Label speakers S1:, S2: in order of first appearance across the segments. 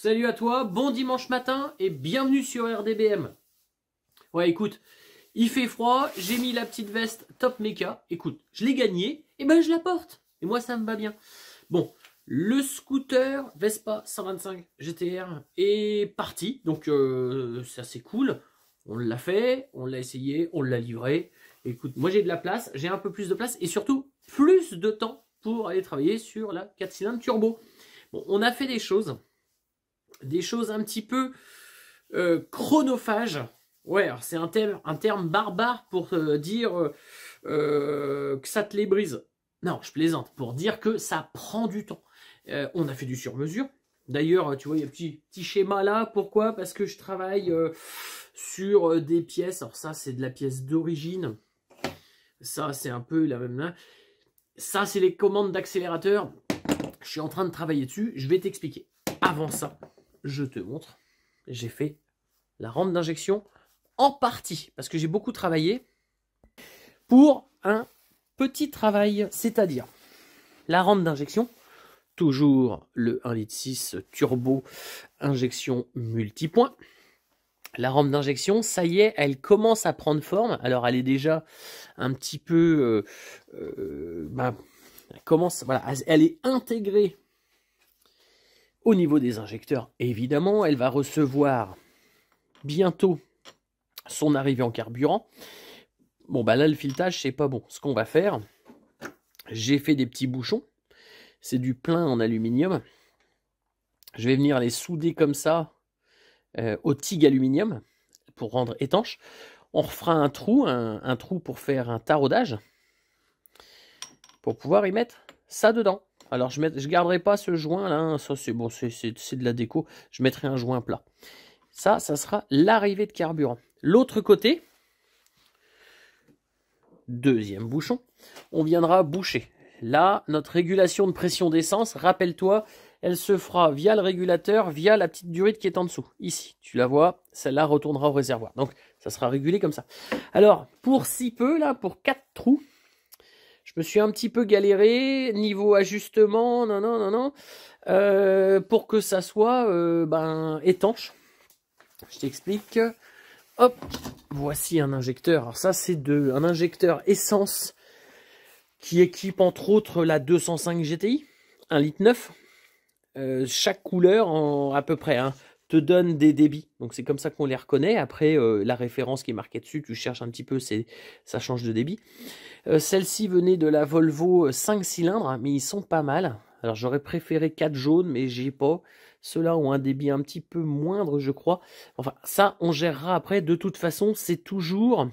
S1: Salut à toi, bon dimanche matin et bienvenue sur RDBM. Ouais, écoute, il fait froid, j'ai mis la petite veste Top Mecha. Écoute, je l'ai gagné, et ben je la porte. Et moi, ça me va bien. Bon, le scooter Vespa 125 GTR est parti. Donc, c'est assez cool. On l'a fait, on l'a essayé, on l'a livré. Écoute, moi j'ai de la place, j'ai un peu plus de place et surtout plus de temps pour aller travailler sur la 4 cylindres turbo. Bon, on a fait des choses un petit peu chronophages. Ouais, c'est un terme barbare pour dire que ça te les brise. Non, je plaisante, pour dire que ça prend du temps. On a fait du sur-mesure. D'ailleurs, tu vois, il y a un petit schéma là. Pourquoi? Parce que je travaille sur des pièces. Alors ça, c'est de la pièce d'origine. Ça, c'est un peu la même. Ça, c'est les commandes d'accélérateur. Je suis en train de travailler dessus. Je vais t'expliquer. Avant ça, je te montre. J'ai fait la rampe d'injection en partie. Parce que j'ai beaucoup travaillé pour un petit travail. C'est-à-dire la rampe d'injection. Toujours le 1,6 litre turbo injection multipoint. La rampe d'injection, ça y est, elle commence à prendre forme. Alors, elle est déjà un petit peu... elle est intégrée au niveau des injecteurs. Évidemment, elle va recevoir bientôt son arrivée en carburant. Bon, bah là, le filetage, c'est pas bon. Ce qu'on va faire, j'ai fait des petits bouchons. C'est du plein en aluminium. Je vais venir les souder comme ça au TIG aluminium pour rendre étanche. On refera un trou, un trou pour faire un taraudage pour pouvoir y mettre ça dedans. Alors je garderai pas ce joint là, hein. Ça c'est bon, c'est de la déco. Je mettrai un joint plat. Ça sera l'arrivée de carburant. L'autre côté, deuxième bouchon, on viendra boucher. Là, notre régulation de pression d'essence, rappelle-toi, elle se fera via le régulateur, via la petite durite qui est en dessous. Ici, tu la vois, celle-là retournera au réservoir. Donc, ça sera régulé comme ça. Alors, pour si peu, là, pour 4 trous, je me suis un petit peu galéré, niveau ajustement, pour que ça soit étanche. Je t'explique. Hop, voici un injecteur. Alors ça, c'est un injecteur essence qui équipe entre autres la 205 GTI, 1,9 litre. Chaque couleur, à peu près, te donne des débits. Donc c'est comme ça qu'on les reconnaît. Après, la référence qui est marquée dessus, tu cherches un petit peu, ça change de débit. Celle-ci venait de la Volvo 5 cylindres, mais ils sont pas mal. Alors j'aurais préféré 4 jaunes, mais j'ai pas. Ceux-là ont un débit un petit peu moindre, je crois. Enfin, ça, on gérera après. De toute façon, c'est toujours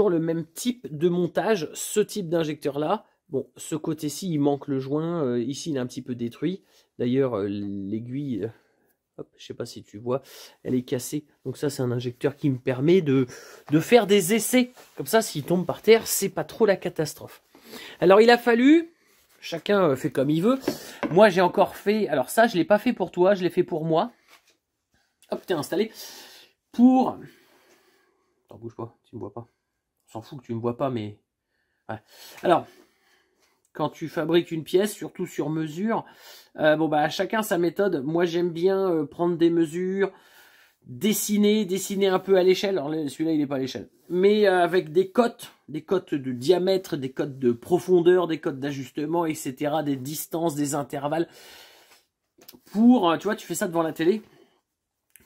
S1: le même type de montage, ce type d'injecteur-là. Bon, ce côté-ci, il manque le joint. Ici, il est un petit peu détruit. D'ailleurs, l'aiguille, je sais pas si tu vois, elle est cassée. Donc ça, c'est un injecteur qui me permet de faire des essais. Comme ça, s'il tombe par terre, c'est pas trop la catastrophe. Alors, il a fallu... Chacun fait comme il veut. Moi, j'ai encore fait... Alors ça, je ne l'ai pas fait pour toi, je l'ai fait pour moi. Hop, t'es installé. Pour... Attends, bouge pas, tu me vois pas. On s'en fout que tu me vois pas, mais... Ouais. Alors, quand tu fabriques une pièce, surtout sur mesure, chacun sa méthode. Moi, j'aime bien prendre des mesures, dessiner un peu à l'échelle. Alors celui-là, il n'est pas à l'échelle. Mais avec des cotes de diamètre, des cotes de profondeur, des cotes d'ajustement, etc., des distances, des intervalles. Pour, tu vois, tu fais ça devant la télé.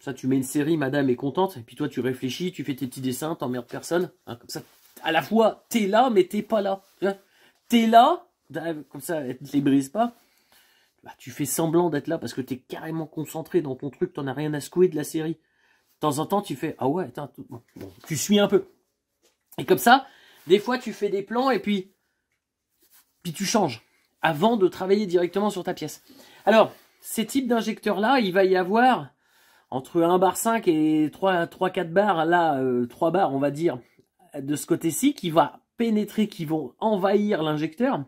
S1: Ça, tu mets une série, madame est contente. Et puis toi, tu réfléchis, tu fais tes petits dessins, t'emmerdes personne. Comme ça, à la fois, t'es là, mais t'es pas là. T'es là, comme ça, elle ne les brise pas. Bah, tu fais semblant d'être là parce que t'es carrément concentré dans ton truc, t'en as rien à secouer de la série. De temps en temps, tu fais, ah ouais, attends, bon, tu suis un peu. Et comme ça, des fois, tu fais des plans et puis tu changes avant de travailler directement sur ta pièce. Alors, ces types d'injecteurs-là, il va y avoir entre 1 bar 5 et 3-4 bars, là, 3 bars, on va dire, de ce côté-ci, qui va pénétrer, qui vont envahir l'injecteur.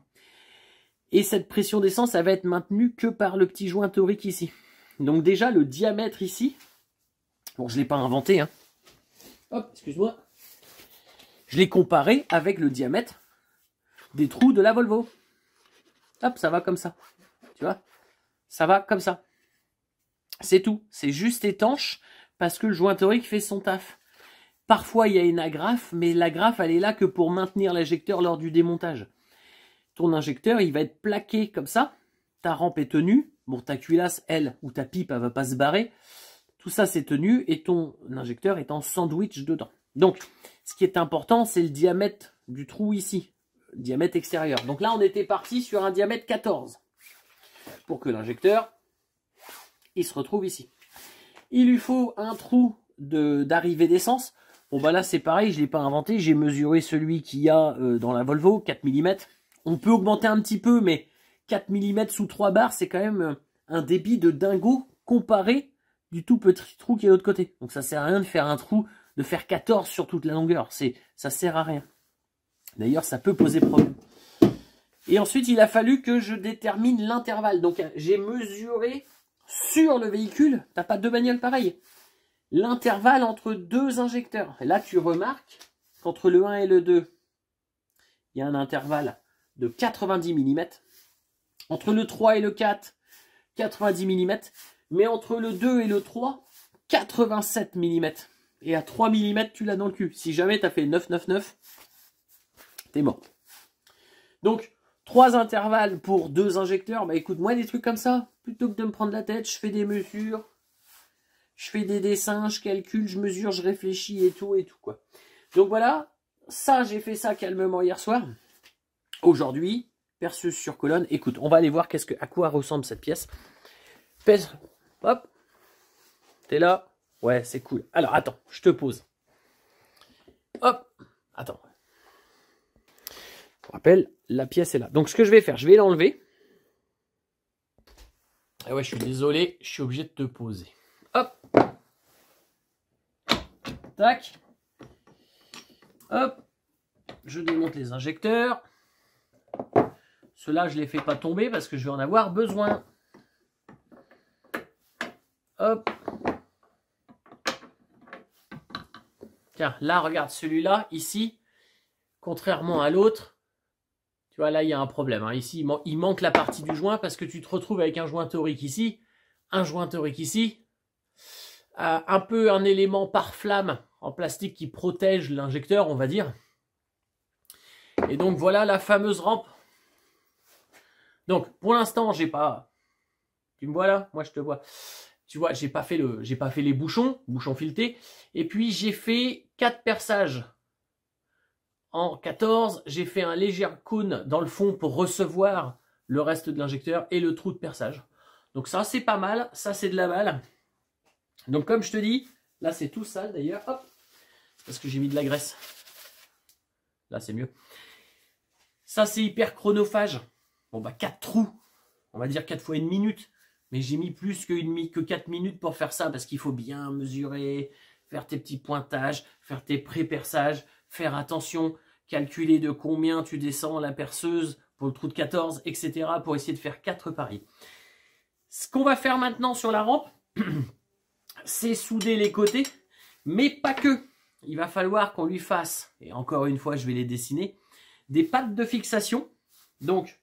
S1: Et cette pression d'essence, ça va être maintenue que par le petit joint torique ici. Donc déjà, le diamètre ici, bon, je ne l'ai pas inventé, hein. Hop, excuse-moi. Je l'ai comparé avec le diamètre des trous de la Volvo. Hop, ça va comme ça. Tu vois? Ça va comme ça. C'est tout. C'est juste étanche parce que le joint torique fait son taf. Parfois, il y a une agrafe, mais l'agrafe, elle est là que pour maintenir l'injecteur lors du démontage. Ton injecteur, il va être plaqué comme ça. Ta rampe est tenue. Bon, ta culasse, elle, ou ta pipe, elle va pas se barrer. Tout ça, c'est tenu et ton injecteur est en sandwich dedans. Donc, ce qui est important, c'est le diamètre du trou ici. Le diamètre extérieur. Donc là, on était parti sur un diamètre 14. Pour que l'injecteur, il se retrouve ici. Il lui faut un trou d'arrivée d'essence. Bon, bah là, c'est pareil, je ne l'ai pas inventé. J'ai mesuré celui qu'il y a dans la Volvo, 4 mm. On peut augmenter un petit peu, mais 4 mm sous 3 barres, c'est quand même un débit de dingo comparé du tout petit trou qui est de l'autre côté. Donc ça sert à rien de faire un trou, de faire 14 sur toute la longueur. Ça sert à rien. D'ailleurs, ça peut poser problème. Et ensuite, il a fallu que je détermine l'intervalle. Donc j'ai mesuré sur le véhicule, t'as pas deux bagnoles pareilles, l'intervalle entre deux injecteurs. Et là, tu remarques qu'entre le 1 et le 2, il y a un intervalle de 90 mm. Entre le 3 et le 4, 90 mm. Mais entre le 2 et le 3, 87 mm. Et à 3 mm, tu l'as dans le cul. Si jamais tu as fait 999, t'es mort. Donc, 3 intervalles pour 2 injecteurs. Bah écoute, moi, des trucs comme ça, plutôt que de me prendre la tête, je fais des mesures, je fais des dessins, je calcule, je mesure, je réfléchis et tout, quoi. Donc voilà, ça, j'ai fait ça calmement hier soir. Aujourd'hui, perceuse sur colonne. Écoute, on va aller voir à quoi ressemble cette pièce. Pèse, hop, t'es là. Ouais, c'est cool. Alors, attends, je te pose. Hop, attends. Je rappelle, la pièce est là. Donc, ce que je vais faire, je vais l'enlever. Ah ouais, je suis désolé, je suis obligé de te poser. Hop. Tac. Hop. Je démonte les injecteurs. Ceux-là, je ne les fais pas tomber parce que je vais en avoir besoin. Hop. Tiens, là, regarde, celui-là, ici, contrairement à l'autre, tu vois, là, il y a un problème. Hein. Ici, il manque la partie du joint parce que tu te retrouves avec un joint torique ici, un joint torique ici, un peu un élément pare-flamme en plastique qui protège l'injecteur, on va dire. Et donc, voilà la fameuse rampe. Donc, pour l'instant, j'ai pas... Tu me vois là? Moi, je te vois. Tu vois, j'ai pas fait les bouchons filetés. Et puis, j'ai fait 4 perçages. En 14, j'ai fait un léger cône dans le fond pour recevoir le reste de l'injecteur et le trou de perçage. Donc ça, c'est pas mal. Ça, c'est de la balle. Donc comme je te dis, là, c'est tout sale d'ailleurs. Hop, parce que j'ai mis de la graisse. Là, c'est mieux. Ça, c'est hyper chronophage. Bon, bah 4 trous. On va dire 4 fois 1 minute. Mais j'ai mis plus que 4 minutes pour faire ça parce qu'il faut bien mesurer, faire tes petits pointages, faire tes pré-perçages, faire attention, calculer de combien tu descends la perceuse pour le trou de 14, etc. pour essayer de faire 4 paris. Ce qu'on va faire maintenant sur la rampe, c'est souder les côtés, mais pas que. Il va falloir qu'on lui fasse, et encore une fois, je vais les dessiner, des pattes de fixation. Donc,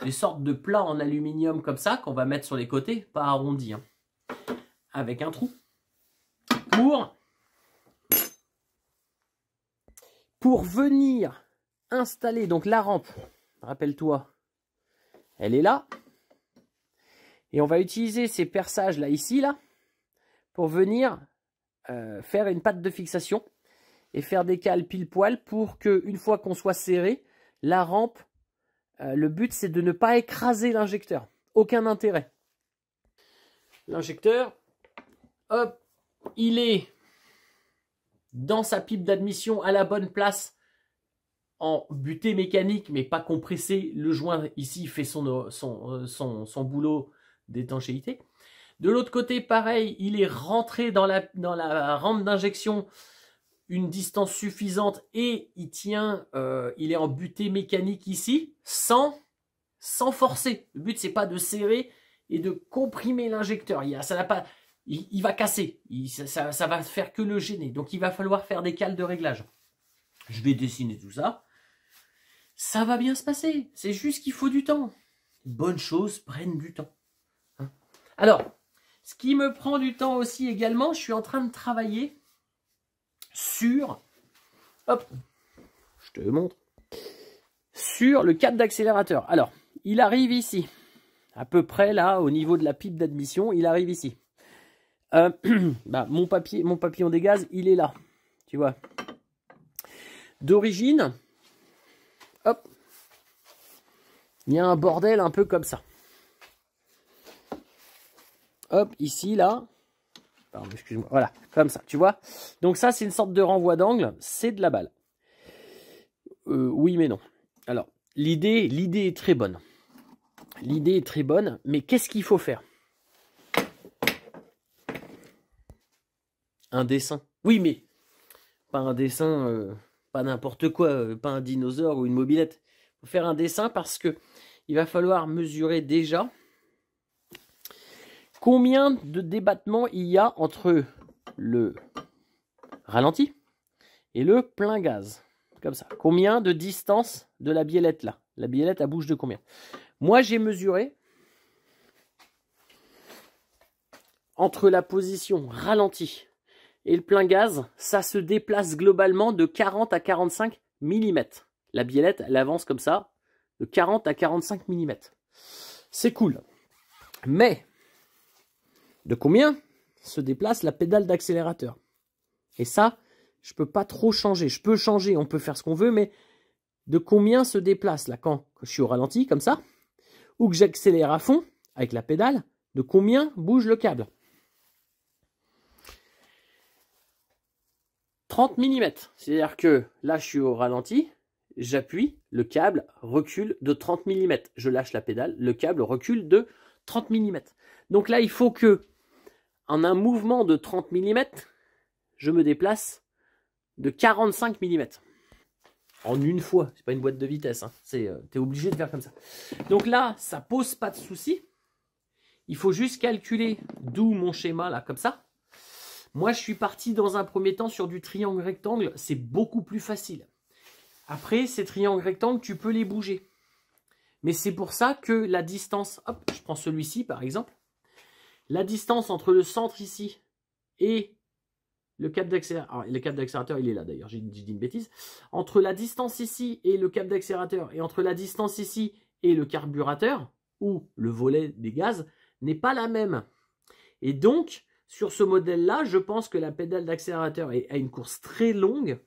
S1: des sortes de plats en aluminium comme ça, qu'on va mettre sur les côtés, pas arrondis, hein, avec un trou, pour venir installer donc la rampe. Rappelle-toi, elle est là. Et on va utiliser ces perçages là, ici, là, pour venir faire une patte de fixation et faire des cales pile poil pour que, une fois qu'on soit serré, la rampe, le but c'est de ne pas écraser l'injecteur. Aucun intérêt. L'injecteur, hop, il est dans sa pipe d'admission à la bonne place en butée mécanique mais pas compressé. Le joint ici fait son boulot d'étanchéité. De l'autre côté, pareil, il est rentré dans la rampe d'injection une distance suffisante et il tient, il est en butée mécanique ici sans forcer. Le but c'est pas de serrer et de comprimer l'injecteur. Il va casser, ça va faire que le gêner. Donc il va falloir faire des cales de réglage. Je vais dessiner tout ça. Ça va bien se passer. C'est juste qu'il faut du temps. Bonnes choses prennent du temps. Hein. Alors, Ce qui me prend du temps aussi également, je suis en train de travailler sur, hop, je te montre, sur le câble d'accélérateur. Alors, il arrive ici, à peu près là, au niveau de la pipe d'admission, il arrive ici. Mon papillon des gaz, il est là, tu vois. D'origine, hop, il y a un bordel un peu comme ça. Hop, ici, là. Pardon, excuse-moi. Voilà, comme ça, tu vois. Donc ça, c'est une sorte de renvoi d'angle. C'est de la balle. Oui, mais non. Alors, l'idée est très bonne. L'idée est très bonne, mais qu'est-ce qu'il faut faire? Un dessin. Oui, mais pas un dessin, pas n'importe quoi, pas un dinosaure ou une mobilette. Il faut faire un dessin parce que il va falloir mesurer déjà combien de débattements il y a entre le ralenti et le plein gaz. Comme ça. Combien de distance de la biellette là? La biellette, elle bouge de combien? Moi, j'ai mesuré entre la position ralenti et le plein gaz, ça se déplace globalement de 40 à 45 mm. La biellette, elle avance comme ça, de 40 à 45 mm. C'est cool. Mais, de combien se déplace la pédale d'accélérateur? Et ça, je ne peux pas trop changer. Je peux changer, on peut faire ce qu'on veut, mais de combien se déplace là quand je suis au ralenti, comme ça, ou que j'accélère à fond avec la pédale, de combien bouge le câble? 30 mm. C'est-à-dire que là, je suis au ralenti, j'appuie, le câble recule de 30 mm. Je lâche la pédale, le câble recule de 30 mm. Donc là, il faut que, en un mouvement de 30 mm, je me déplace de 45 mm. En une fois, c'est pas une boîte de vitesse, hein. T'es obligé de faire comme ça. Donc là, ça pose pas de souci. Il faut juste calculer d'où mon schéma là, comme ça. Moi, je suis parti dans un premier temps sur du triangle rectangle. C'est beaucoup plus facile. Après, ces triangles rectangles, tu peux les bouger. Mais c'est pour ça que la distance, hop, je prends celui-ci par exemple. La distance entre le centre ici et le câble d'accélérateur, le câble d'accélérateur il est là d'ailleurs, j'ai dit une bêtise. Entre la distance ici et le câble d'accélérateur et entre la distance ici et le carburateur ou le volet des gaz n'est pas la même. Et donc, sur ce modèle-là, je pense que la pédale d'accélérateur a une course très longue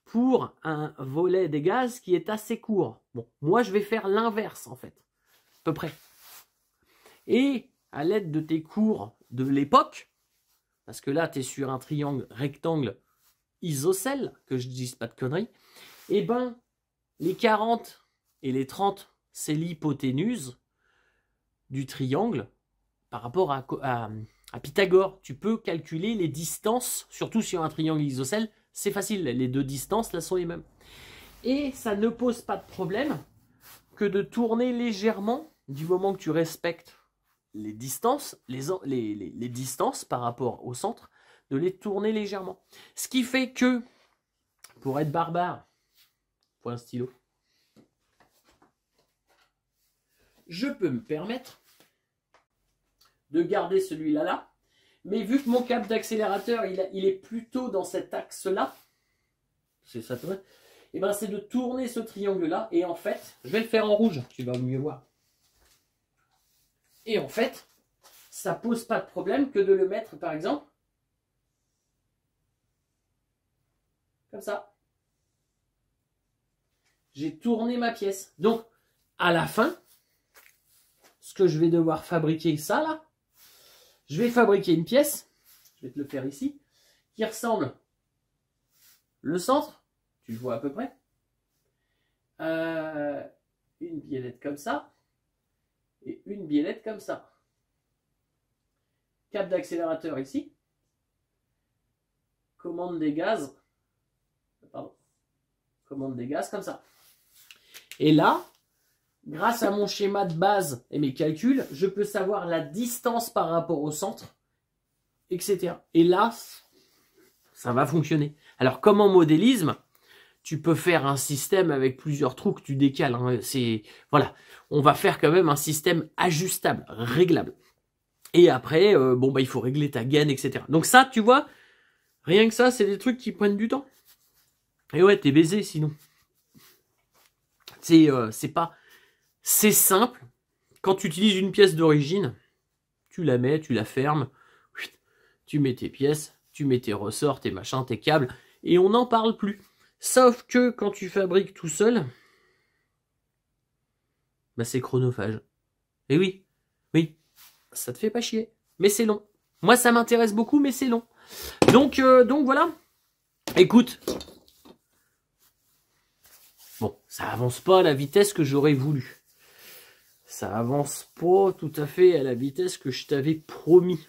S1: pour un volet des gaz qui est assez court. Bon, moi je vais faire l'inverse en fait, à peu près. Et à l'aide de tes cours de l'époque, parce que là tu es sur un triangle rectangle isocèle, que je dise pas de conneries, et ben les 40 et les 30, c'est l'hypoténuse du triangle par rapport à Pythagore. Tu peux calculer les distances, surtout sur un triangle isocèle, c'est facile, les deux distances là sont les mêmes. Et ça ne pose pas de problème que de tourner légèrement, du moment que tu respectes les distances, les distances par rapport au centre, de les tourner légèrement. Ce qui fait que, pour être barbare, pour un stylo, je peux me permettre de garder celui-là là, mais vu que mon câble d'accélérateur il est plutôt dans cet axe-là, c'est ça, et ben c'est de tourner ce triangle-là, et en fait, je vais le faire en rouge, tu vas mieux voir. Et en fait, ça pose pas de problème que de le mettre, par exemple, comme ça. J'ai tourné ma pièce. Donc, à la fin, ce que je vais devoir fabriquer, ça là, je vais fabriquer une pièce, je vais te le faire ici, qui ressemble le centre, tu le vois à peu près, une biellette comme ça, et une biellette comme ça. Câble d'accélérateur ici, commande des gaz, pardon, commande des gaz comme ça. Et là, grâce à mon schéma de base et mes calculs, je peux savoir la distance par rapport au centre, etc. Et là, ça va fonctionner. Alors, comme en modélisme, tu peux faire un système avec plusieurs trous que tu décales. Hein. Voilà, on va faire quand même un système ajustable, réglable. Et après, bon, bah, il faut régler ta gaine, etc. Donc ça, tu vois, rien que ça, c'est des trucs qui prennent du temps. Et ouais, t'es baisé sinon. C'est pas... C'est simple. Quand tu utilises une pièce d'origine, tu la mets, tu la fermes, tu mets tes pièces, tu mets tes ressorts, tes machins, tes câbles, et on n'en parle plus. Sauf que quand tu fabriques tout seul, bah c'est chronophage. Et oui, oui, ça te fait pas chier, mais c'est long. Moi, ça m'intéresse beaucoup, mais c'est long. Donc voilà. Écoute. Bon, ça avance pas à la vitesse que j'aurais voulu. Ça avance pas tout à fait à la vitesse que je t'avais promis.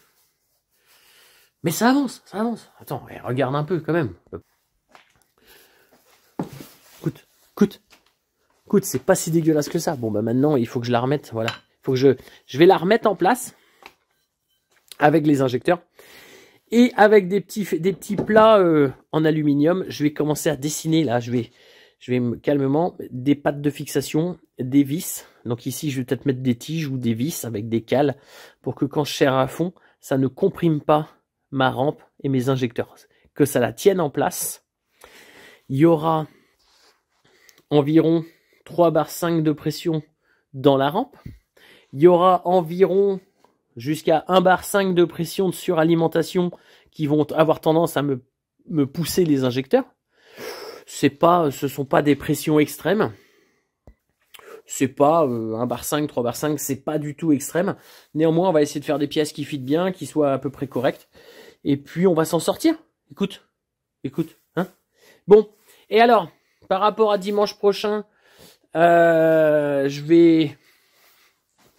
S1: Mais ça avance, ça avance. Attends, regarde un peu quand même. Écoute, c'est pas si dégueulasse que ça. Bon, bah maintenant, il faut que je la remette, voilà. Il faut que je vais la remettre en place avec les injecteurs. Et avec des petits plats en aluminium, je vais commencer à dessiner, là, je vais calmement, des pattes de fixation, des vis. Donc ici, je vais peut-être mettre des tiges ou des vis avec des cales pour que quand je serre à fond, ça ne comprime pas ma rampe et mes injecteurs. Que ça la tienne en place. Il y aura environ 3 bar 5 de pression dans la rampe. Il y aura environ jusqu'à 1 bar 5 de pression de suralimentation qui vont avoir tendance à me pousser les injecteurs. Ce sont pas des pressions extrêmes. C'est pas 1 bar 5, 3 bar 5, c'est pas du tout extrême. Néanmoins, on va essayer de faire des pièces qui fitent bien, qui soient à peu près correctes. Et puis, on va s'en sortir. Écoute, hein. Bon, et alors, par rapport à dimanche prochain, je vais,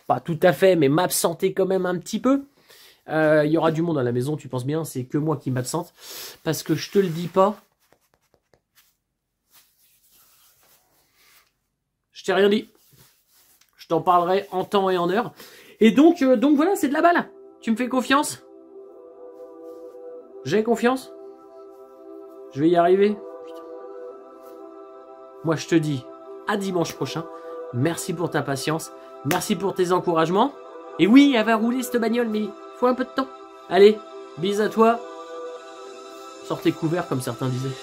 S1: pas tout à fait, mais m'absenter quand même un petit peu. Il y aura du monde à la maison, tu penses bien, c'est que moi qui m'absente. Parce que je te le dis pas. Je t'ai rien dit. Je t'en parlerai en temps et en heure. Et donc voilà, c'est de la balle. Tu me fais confiance? J'ai confiance? Je vais y arriver? Putain. Moi, je te dis à dimanche prochain. Merci pour ta patience. Merci pour tes encouragements. Et oui, elle va rouler cette bagnole, mais il faut un peu de temps. Allez, bis à toi. Sortez couverts, comme certains disaient.